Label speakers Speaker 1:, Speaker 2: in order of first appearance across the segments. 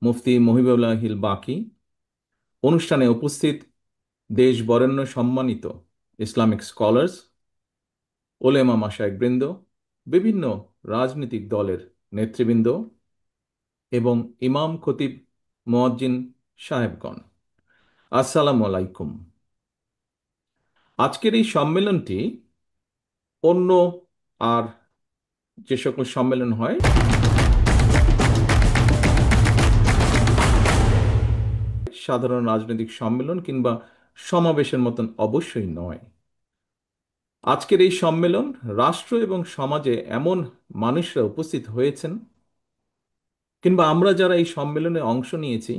Speaker 1: মুফতি মহিবুল্লাহিল বাকি, অনুষ্ঠানে উপস্থিত দেশ বরেণ্য সম্মানিত ইসলামিক স্কলার্স, ওলেমা মাশায়েখবৃন্দ, বিভিন্ন রাজনৈতিক দলের নেতৃবৃন্দ এবং ইমাম খতিব মুয়াজ্জিন সাহেবগণ, আসসালামু আলাইকুম। আজকের এই সম্মেলনটি অন্য আর যে সকল সম্মেলন হয় সাধারণ রাজনৈতিক সম্মেলন কিংবা সমাবেশের মতন অবশ্যই নয়। আজকের এই সম্মেলন রাষ্ট্র এবং সমাজে এমন মানুষরা উপস্থিত হয়েছেন কিংবা আমরা যারা এই সম্মেলনে অংশ নিয়েছি,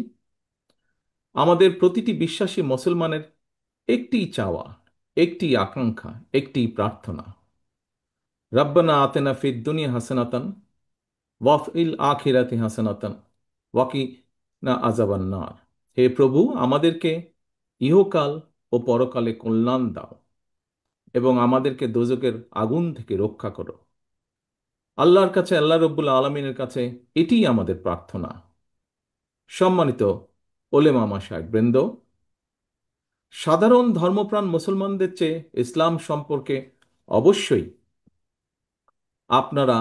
Speaker 1: আমাদের প্রতিটি বিশ্বাসী মুসলমানের একটিই চাওয়া, একটি আকাঙ্ক্ষা, একটি প্রার্থনা, রব্বানা আতেনা ফিদ দুনিয়া হাসানাতান ওয়া ফিল আখিরাতি হাসানাতান ওয়া কিনা আযাবান নার। হে প্রভু, আমাদেরকে ইহকাল ও পরকালে কল্যাণ দাও এবং আমাদেরকে দোজকের আগুন থেকে রক্ষা করো। আল্লাহর কাছে, আল্লাহ রব্বুল আলমিনের কাছে এটিই আমাদের প্রার্থনা। সম্মানিত ওলেমা মাশায়েখবৃন্দ, সাধারণ ধর্মপ্রাণ মুসলমানদের চেয়ে ইসলাম সম্পর্কে অবশ্যই আপনারা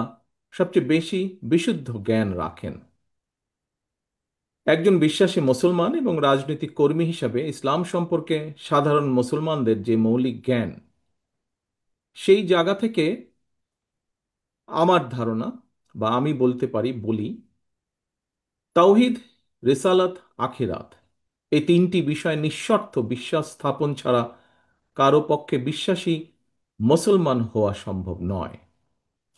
Speaker 1: সবচেয়ে বেশি বিশুদ্ধ জ্ঞান রাখেন। একজন বিশ্বাসী মুসলমান এবং রাজনৈতিক কর্মী হিসাবে ইসলাম সম্পর্কে সাধারণ মুসলমানদের যে মৌলিক জ্ঞান, সেই জায়গা থেকে আমার ধারণা বা আমি বলতে পারি বলি, তাওহিদ, রিসালাত, আখিরাত এই তিনটি বিষয়ে নিঃশর্ত বিশ্বাস স্থাপন ছাড়া কারো পক্ষে বিশ্বাসী মুসলমান হওয়া সম্ভব নয়।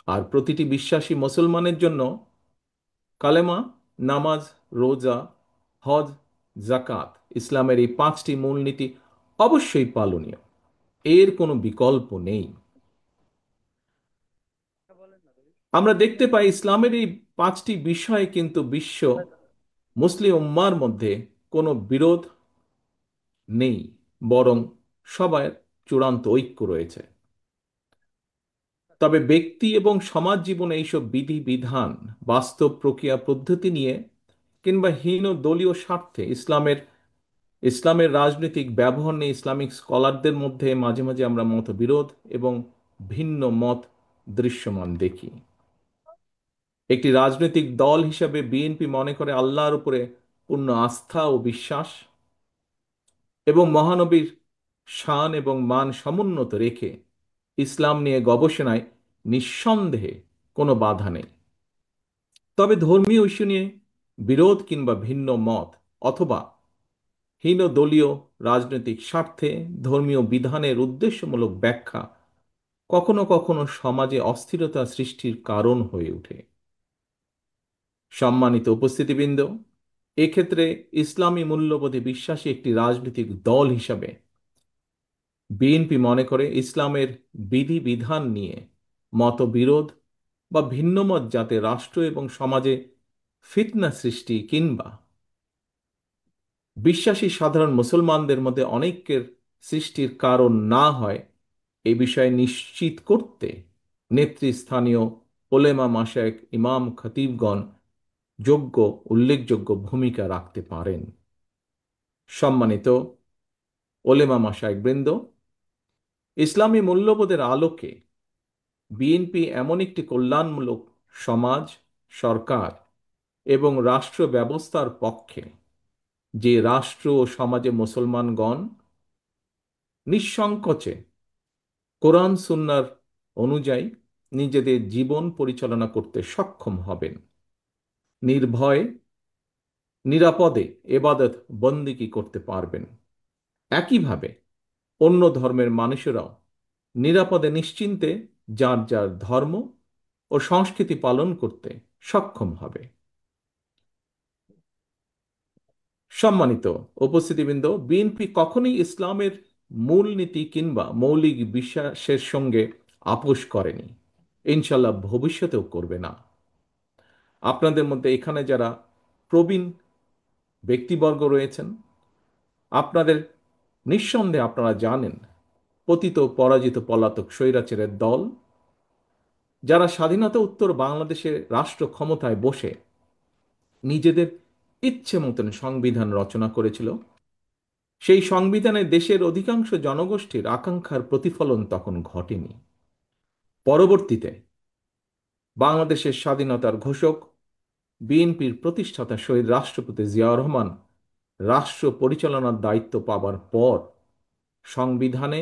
Speaker 1: আর প্রতিটি বিশ্বাসী মুসলমানের জন্য কালেমা, নামাজ, রোজা, হজ, জাকাত, ইসলামের এই পাঁচটি মূলনীতি অবশ্যই পালনীয়, এর কোনো বিকল্প নেই। আমরা দেখতে পাই ইসলামের এই পাঁচটি বিষয়ে কিন্তু বিশ্ব মুসলিম উম্মার মধ্যে কোনো বিরোধ নেই, বরং সবার চূড়ান্ত ঐক্য রয়েছে। তবে ব্যক্তি এবং সমাজ জীবনে এইসব বিধিবিধান, বাস্তব প্রক্রিয়া পদ্ধতি নিয়ে কিংবা হীন দলীয় স্বার্থে ইসলামের রাজনৈতিক ব্যবহার নিয়ে ইসলামিক স্কলারদের মধ্যে মাঝে মাঝে আমরা মতবিরোধ এবং ভিন্ন মত দৃশ্যমান দেখি। একটি রাজনৈতিক দল হিসাবে বিএনপি মনে করে আল্লাহর উপরে পূর্ণ আস্থা ও বিশ্বাস এবং মহানবীর শান এবং মান সমুন্নত রেখে ইসলাম নিয়ে গবেষণায় নিঃসন্দেহে কোনো বাধা নেই। তবে ধর্মীয় ইস্যু নিয়ে বিরোধ কিংবা ভিন্ন মত অথবা হীন দলীয় রাজনৈতিক স্বার্থে ধর্মীয় বিধানের উদ্দেশ্যমূলক ব্যাখ্যা কখনো কখনো সমাজে অস্থিরতা সৃষ্টির কারণ হয়ে ওঠে। সম্মানিত উপস্থিতিবৃন্দ, এক্ষেত্রে ইসলামী মূল্যবোধে বিশ্বাসী একটি রাজনৈতিক দল হিসাবে বিএনপি মনে করে ইসলামের বিধিবিধান নিয়ে মতবিরোধ বা ভিন্নমত যাতে রাষ্ট্র এবং সমাজে ফিতনা সৃষ্টি কিংবা বিশ্বাসী সাধারণ মুসলমানদের মধ্যে অনৈক্যের সৃষ্টির কারণ না হয়, এ বিষয়ে নিশ্চিত করতে নেতৃস্থানীয় ওলেমা মাশায়েখ, ইমাম খতিবগণ যোগ্য উল্লেখযোগ্য ভূমিকা রাখতে পারেন। সম্মানিত ওলেমা মাশায়েখবৃন্দ, ইসলামী মূল্যবোধের আলোকে বিএনপি এমন একটি কল্যাণমূলক সমাজ, সরকার এবং রাষ্ট্র ব্যবস্থার পক্ষে যে রাষ্ট্র ও সমাজে মুসলমানগণ নিঃসংকোচে কোরআন সুন্নাহর অনুযায়ী নিজেদের জীবন পরিচালনা করতে সক্ষম হবেন, নির্ভয়ে নিরাপদে এবাদত বন্দিগি করতে পারবেন। একইভাবে অন্য ধর্মের মানুষেরাও নিরাপদে নিশ্চিন্তে যার যার ধর্ম ও সংস্কৃতি পালন করতে সক্ষম হবে। সম্মানিত উপস্থিতিবৃন্দ, বিএনপি কখনোই ইসলামের মূলনীতি কিংবা মৌলিক বিশ্বাসের সঙ্গে আপোষ করেনি, ইনশাল্লাহ ভবিষ্যতেও করবে না। আপনাদের মধ্যে এখানে যারা প্রবীণ ব্যক্তিবর্গ রয়েছেন, আপনাদের নিঃসন্দেহে আপনারা জানেন পতিত পরাজিত পলাতক স্বৈরাচারের দল যারা স্বাধীনতা উত্তর বাংলাদেশে রাষ্ট্র ক্ষমতায় বসে নিজেদের ইচ্ছে মতন সংবিধান রচনা করেছিল। সেই সংবিধানে দেশের অধিকাংশ জনগোষ্ঠীর আকাঙ্ক্ষার প্রতিফলন তখন ঘটেনি। পরবর্তীতে বাংলাদেশের স্বাধীনতার ঘোষক, বিএনপির প্রতিষ্ঠাতা শহীদ রাষ্ট্রপতি জিয়াউর রহমান রাষ্ট্র পরিচালনার দায়িত্ব পাবার পর সংবিধানে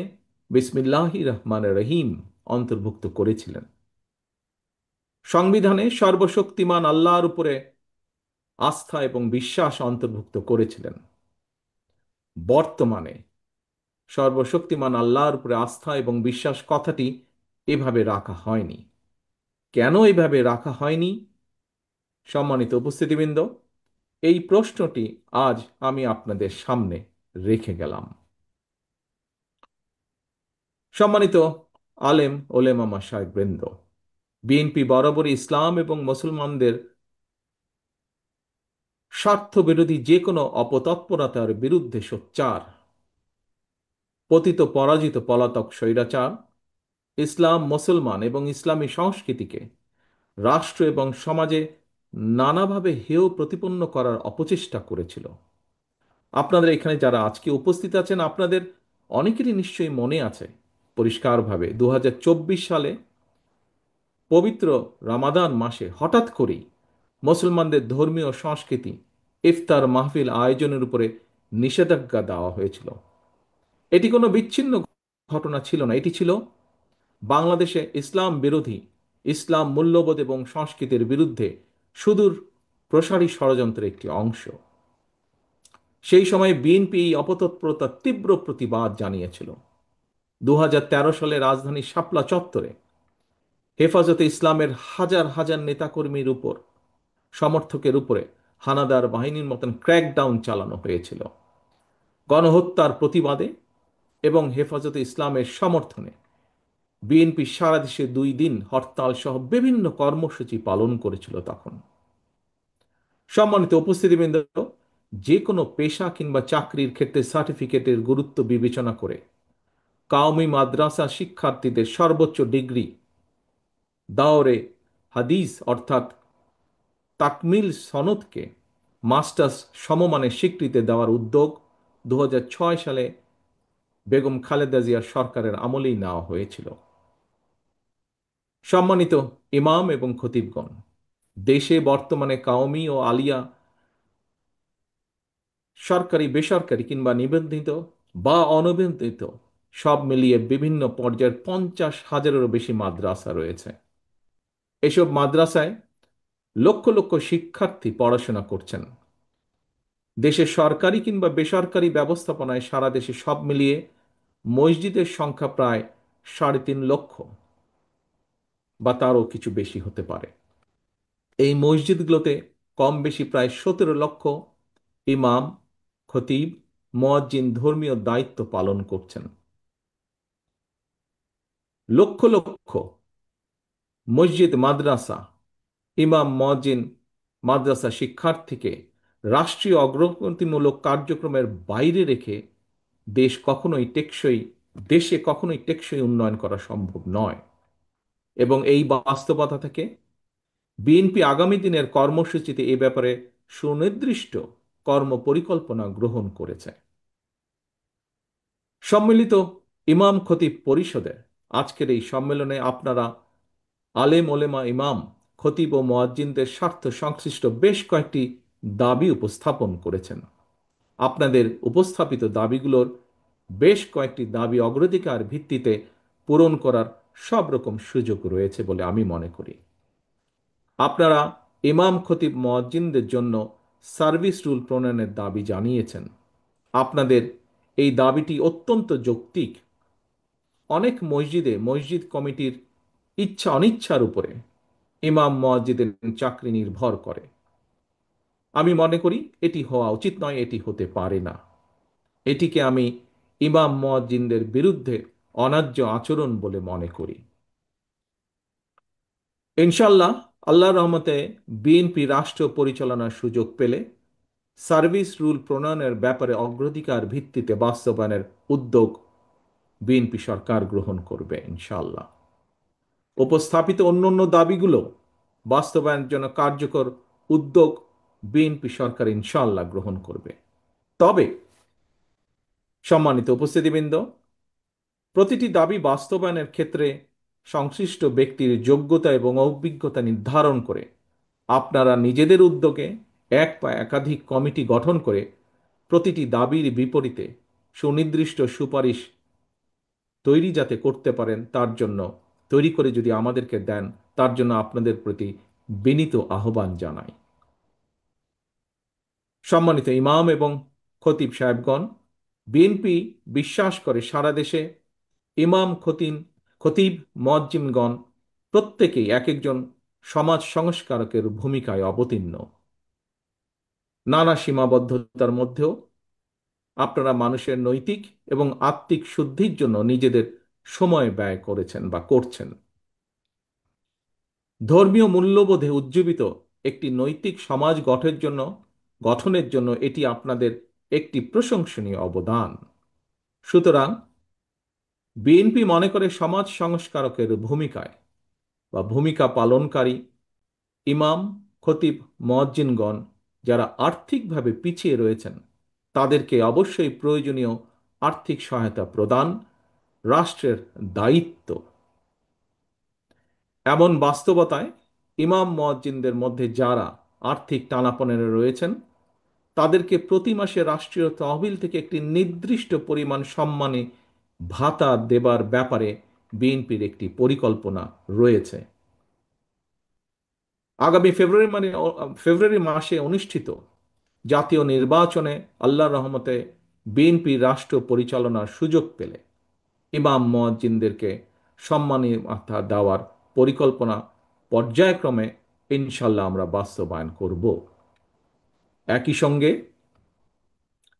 Speaker 1: বিসমিল্লাহির রহমানির রহিম অন্তর্ভুক্ত করেছিলেন। সংবিধানে সর্বশক্তিমান আল্লাহর উপরে আস্থা এবং বিশ্বাস অন্তর্ভুক্ত করেছিলেন। বর্তমানে সর্বশক্তিমান আল্লাহর উপরে আস্থা এবং বিশ্বাস কথাটি এভাবে রাখা হয়নি। কেন এভাবে রাখা হয়নি? সম্মানিত উপস্থিতিবৃন্দ, এই প্রশ্নটি আজ আমি আপনাদের সামনে রেখে গেলাম। সম্মানিত আলেম ওলেমা মাশায়েখবৃন্দ, বিএনপি বরাবরই ইসলাম এবং মুসলমানদের স্বার্থবিরোধী যে কোনো অপতৎপরতার বিরুদ্ধে সোচ্চার। পতিত পরাজিত পলাতক স্বৈরাচার ইসলাম, মুসলমান এবং ইসলামী সংস্কৃতিকে রাষ্ট্র এবং সমাজে নানাভাবে হেয় প্রতিপন্ন করার অপচেষ্টা করেছিল। আপনাদের এখানে যারা আজকে উপস্থিত আছেন, আপনাদের অনেকেরই নিশ্চয়ই মনে আছে পরিষ্কারভাবে 2024 সালে পবিত্র রমাদান মাসে হঠাৎ করেই মুসলমানদের ধর্মীয় সংস্কৃতি ইফতার মাহফিল আয়োজনের উপরে নিষেধাজ্ঞা দেওয়া হয়েছিল। এটি কোনো বিচ্ছিন্ন ঘটনা ছিল না, এটি ছিল বাংলাদেশে ইসলাম বিরোধী, ইসলাম মূল্যবোধ এবং সংস্কৃতির বিরুদ্ধে সুদূর প্রসারী ষড়যন্ত্রের একটি অংশ। সেই সময় বিএনপি এই অপতৎপরতার তীব্র প্রতিবাদ জানিয়েছিল। 2013 সালে রাজধানীর শাপলা চত্বরে হেফাজতে ইসলামের হাজার হাজার নেতাকর্মীর উপর, সমর্থকের উপরে হানাদার বাহিনীর মতন ক্র্যাকডাউন চালানো হয়েছিল। গণহত্যার প্রতিবাদে এবং হেফাজতে ইসলামের সমর্থনে বিএনপি সারা দেশে 2 দিন হরতাল সহ বিভিন্ন কর্মসূচি পালন করেছিল তখন। সম্মানিত উপস্থিতিবৃন্দ, যে কোনো পেশা কিংবা চাকরির ক্ষেত্রে সার্টিফিকেটের গুরুত্ব বিবেচনা করে কাওমি মাদ্রাসা শিক্ষার্থীদের সর্বোচ্চ ডিগ্রি দাওরে হাদিস অর্থাৎ তাকমিল সনদকে মাস্টার্স সমমানের স্বীকৃতি দেওয়ার উদ্যোগ 2006 সালে বেগম খালেদা জিয়ার সরকারের আমলেই নেওয়া হয়েছিল। সম্মানিত ইমাম এবং খতিবগণ, দেশে বর্তমানে কাওমি ও আলিয়া সরকারি, বেসরকারি কিংবা নিবন্ধিত বা অনিবন্ধিত সব মিলিয়ে বিভিন্ন পর্যায়ের 50,000-এরও বেশি মাদ্রাসা রয়েছে। এসব মাদ্রাসায় লক্ষ লক্ষ শিক্ষার্থী পড়াশোনা করছেন। দেশের সরকারি কিংবা বেসরকারি ব্যবস্থাপনায় সারা দেশে সব মিলিয়ে মসজিদের সংখ্যা প্রায় 3.5 লক্ষ বা তারও কিছু বেশি হতে পারে। এই মসজিদগুলোতে কম বেশি প্রায় 17 লক্ষ ইমাম, খতিব, মুয়াজ্জিন ধর্মীয় দায়িত্ব পালন করছেন। লক্ষ লক্ষ মসজিদ, মাদ্রাসা, ইমাম, মুয়াজ্জিন, মাদ্রাসা শিক্ষার্থীকে রাষ্ট্রীয় অগ্রগতিমূলক কার্যক্রমের বাইরে রেখে দেশে কখনোই টেকসই উন্নয়ন করা সম্ভব নয়। এবং এই বাস্তবতা থেকে বিএনপি আগামী দিনের কর্মসূচিতে এ ব্যাপারে সুনির্দিষ্ট কর্মপরিকল্পনা গ্রহণ করেছে। সম্মিলিত ইমাম খতিব পরিষদের আজকের এই সম্মেলনে আপনারা আলেম ওলেমা, ইমাম, খতিব ও মুয়াজ্জিনদের স্বার্থ সংশ্লিষ্ট বেশ কয়েকটি দাবি উপস্থাপন করেছেন। আপনাদের উপস্থাপিত দাবিগুলোর বেশ কয়েকটি দাবি অগ্রাধিকার ভিত্তিতে পূরণ করার সব রকম সুযোগ রয়েছে বলে আমি মনে করি। আপনারা ইমাম, খতিব, মুয়াজ্জিনদের জন্য সার্ভিস রুল প্রণয়নের দাবি জানিয়েছেন। আপনাদের এই দাবিটি অত্যন্ত যৌক্তিক। অনেক মসজিদে মসজিদ কমিটির ইচ্ছা অনিচ্ছার উপরে ইমাম, মুয়াজ্জিনের চাকরি নির্ভর করে। আমি মনে করি এটি হওয়া উচিত নয়, এটি হতে পারে না। এটিকে আমি ইমাম, মুয়াজ্জিনদের বিরুদ্ধে অন্যায্য আচরণ বলে মনে করি। ইনশাল্লাহ আল্লাহর রহমতে বিএনপি রাষ্ট্র পরিচালনার সুযোগ পেলে সার্ভিস রুল প্রণয়নের ব্যাপারে অগ্রাধিকার ভিত্তিতে বাস্তবায়নের উদ্যোগ বিএনপি সরকার গ্রহণ করবে ইনশাল্লাহ। উপস্থাপিত অন্যান্য দাবিগুলো বাস্তবায়নের জন্য কার্যকর উদ্যোগ বিএনপি সরকার ইনশাআল্লাহ গ্রহণ করবে। তবে সম্মানিত উপস্থিতিবৃন্দ, প্রতিটি দাবি বাস্তবায়নের ক্ষেত্রে সংশ্লিষ্ট ব্যক্তির যোগ্যতা এবং অভিজ্ঞতা নির্ধারণ করে আপনারা নিজেদের উদ্যোগে এক বা একাধিক কমিটি গঠন করে প্রতিটি দাবির বিপরীতে সুনির্দিষ্ট সুপারিশ তৈরি যাতে করতে পারেন তার জন্য তৈরি করে যদি আমাদেরকে দেন, তার জন্য আপনাদের প্রতি বিনীত আহ্বান জানাই। সম্মানিত ইমাম এবং খতিব সাহেবগণ, বিএনপি বিশ্বাস করে সারা দেশে ইমাম, খতিব, মুয়াজ্জিমগণ প্রত্যেকেই এক একজন সমাজ সংস্কারকের ভূমিকায় অবতীর্ণ। নানা সীমাবদ্ধতার মধ্যেও আপনারা মানুষের নৈতিক এবং আত্মিক শুদ্ধির জন্য নিজেদের সময় ব্যয় করেছেন বা করছেন। ধর্মীয় মূল্যবোধে উজ্জীবিত একটি নৈতিক সমাজ গঠনের জন্য এটি আপনাদের একটি প্রশংসনীয় অবদান। সুতরাং বিএনপি মনে করে সমাজ সংস্কারকের ভূমিকা পালনকারী ইমাম, খতিব, মুয়াজ্জিনগণ যারা আর্থিকভাবে পিছিয়ে রয়েছেন তাদেরকে অবশ্যই প্রয়োজনীয় আর্থিক সহায়তা প্রদান রাষ্ট্রের দায়িত্ব। এমন বাস্তবতায় ইমাম, মুয়াজ্জিনদের মধ্যে যারা আর্থিক টানাপোড়েনে রয়েছেন তাদেরকে প্রতি মাসে রাষ্ট্রীয় তহবিল থেকে একটি নির্দিষ্ট পরিমাণ সম্মানী ভাতা দেবার ব্যাপারে বিএনপির একটি পরিকল্পনা রয়েছে। আগামী ফেব্রুয়ারি মাসে অনুষ্ঠিত জাতীয় নির্বাচনে আল্লাহর রহমতে বিএনপি রাষ্ট্র পরিচালনার সুযোগ পেলে ইমাম, মুয়াজ্জিনদেরকে সম্মানী ভাতা দেওয়ার পরিকল্পনা পর্যায়ক্রমে ইনশাল্লাহ আমরা বাস্তবায়ন করব। একই সঙ্গে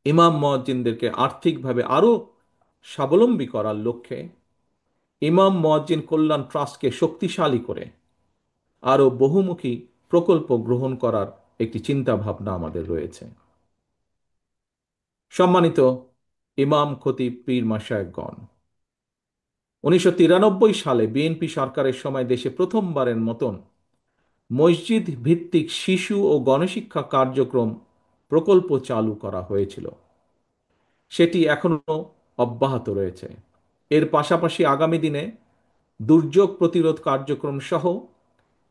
Speaker 1: ইমাম, মুয়াজ্জিনদেরকে আর্থিকভাবে আরও স্বাবলম্বী করার লক্ষ্যে ইমাম মুয়াজ্জিন কল্যাণ ট্রাস্টকে শক্তিশালী করে আরও বহুমুখী প্রকল্প গ্রহণ করার একটি চিন্তা ভাবনা আমাদের রয়েছে। সম্মানিত ইমাম, খতিব, পীর মাশায়েখগণ, 1993 সালে বিএনপি সরকারের সময় দেশে প্রথমবারের মতন মসজিদ ভিত্তিক শিশু ও গণশিক্ষা কার্যক্রম প্রকল্প চালু করা হয়েছিল। সেটি এখনো অব্যাহত রয়েছে। এর পাশাপাশি আগামী দিনে দুর্যোগ প্রতিরোধ কার্যক্রম সহ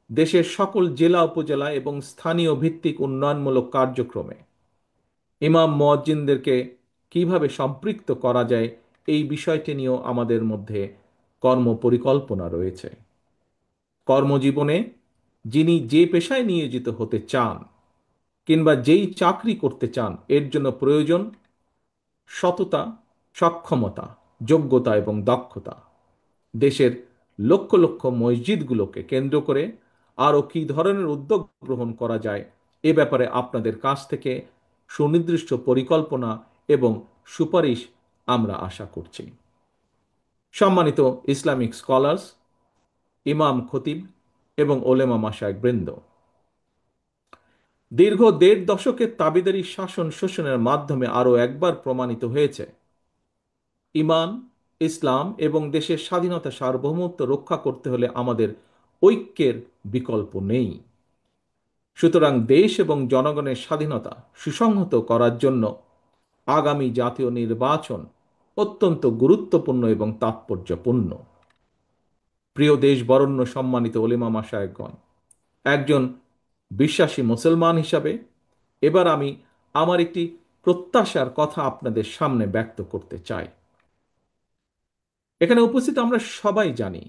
Speaker 1: দেশের সকল জেলা, উপজেলা এবং স্থানীয় ভিত্তিক উন্নয়নমূলক কার্যক্রমে ইমাম, মুয়াজ্জিনদেরকে কিভাবে সম্পৃক্ত করা যায় এই বিষয়টি নিয়েও আমাদের মধ্যে কর্মপরিকল্পনা রয়েছে। কর্মজীবনে যিনি যে পেশায় নিয়োজিত হতে চান কিংবা যেই চাকরি করতে চান এর জন্য প্রয়োজন সততা, সক্ষমতা, যোগ্যতা এবং দক্ষতা। দেশের লক্ষ লক্ষ মসজিদগুলোকে কেন্দ্র করে আরও কী ধরনের উদ্যোগ গ্রহণ করা যায় এ ব্যাপারে আপনাদের কাছ থেকে সুনির্দিষ্ট পরিকল্পনা এবং সুপারিশ আমরা আশা করছি। সম্মানিত ইসলামিক স্কলার্স, ইমাম, খতিব এবং ওলেমা মাশায়েখ বৃন্দ, দীর্ঘ ১.৫ দশকের তাবিদারি শাসন শোষণের মাধ্যমে আরও একবার প্রমাণিত হয়েছে ইমান, ইসলাম এবং দেশের স্বাধীনতা সার্বভৌমত্ব রক্ষা করতে হলে আমাদের ঐক্যের বিকল্প নেই। সুতরাং দেশ এবং জনগণের স্বাধীনতা সুসংহত করার জন্য আগামী জাতীয় নির্বাচন অত্যন্ত গুরুত্বপূর্ণ এবং তাৎপর্যপূর্ণ। প্রিয় দেশ বরেণ্য সম্মানিত ওলেমা মাশায়েখগণ, একজন বিশ্বাসী মুসলমান হিসাবে এবার আমি আমার একটি প্রত্যাশার কথা আপনাদের সামনে ব্যক্ত করতে চাই। এখানে উপস্থিত আমরা সবাই জানি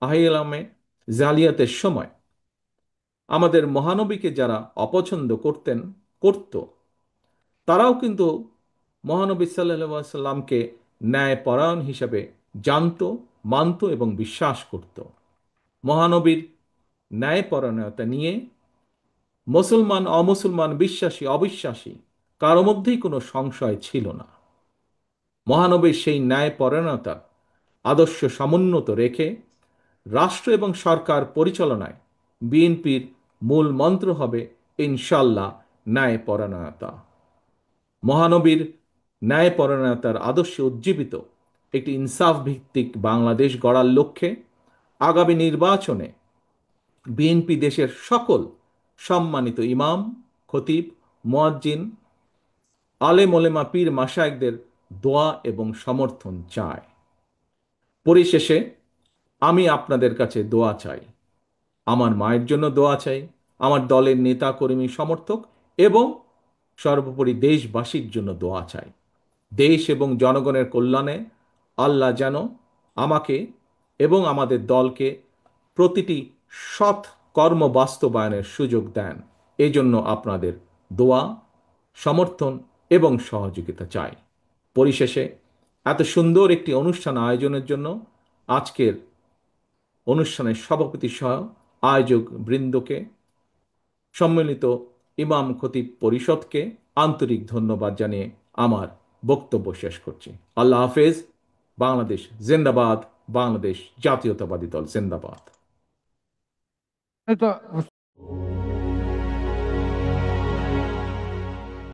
Speaker 1: আহিলামে জালিয়াতের সময় আমাদের মহানবীকে যারা অপছন্দ করত তারাও কিন্তু মহানবী সাল্লাল্লাহু আলাইহি সাল্লামকে ন্যায়পরায়ণ হিসাবে জানত, মানত এবং বিশ্বাস করত। মহানবীর ন্যায়পরায়ণতা নিয়ে মুসলমান, অমুসলমান, বিশ্বাসী, অবিশ্বাসী কারো মধ্যেই কোনো সংশয় ছিল না। মহানবীর সেই ন্যায়পরায়ণতার আদর্শ সমুন্নত রেখে রাষ্ট্র এবং সরকার পরিচালনায় বিএনপির মূল মন্ত্র হবে ইনশাল্লাহ ন্যায়পরায়ণতা। মহানবীর ন্যায়পরায়ণতার আদর্শে উজ্জীবিত একটি ইনসাফ ভিত্তিক বাংলাদেশ গড়ার লক্ষ্যে আগামী নির্বাচনে বিএনপি দেশের সকল সম্মানিত ইমাম, খতিব, মুয়াজ্জিন, আলেম ওলেমা, পীর মাশায়েখদের দোয়া এবং সমর্থন চায়। পরিশেষে আমি আপনাদের কাছে দোয়া চাই। আমার মায়ের জন্য দোয়া চাই, আমার দলের নেতা কর্মী সমর্থক এবং সর্বোপরি দেশবাসীর জন্য দোয়া চাই। দেশ এবং জনগণের কল্যাণে আল্লাহ যেন আমাকে এবং আমাদের দলকে প্রতিটি সৎ কর্ম বাস্তবায়নের সুযোগ দেন। এজন্য আপনাদের দোয়া, সমর্থন এবং সহযোগিতা চাই। পরিশেষে এত সুন্দর একটি অনুষ্ঠান আয়োজনের জন্য আজকের অনুষ্ঠানের সভাপতি সহ আয়োজক বৃন্দকে, সম্মিলিত ইমাম খতিব পরিষদকে আন্তরিক ধন্যবাদ জানিয়ে আমার বক্তব্য শেষ করছি। আল্লাহ হাফেজ। বাংলাদেশ জিন্দাবাদ। বাংলাদেশ জাতীয়তাবাদী দল জিন্দাবাদ।
Speaker 2: এটা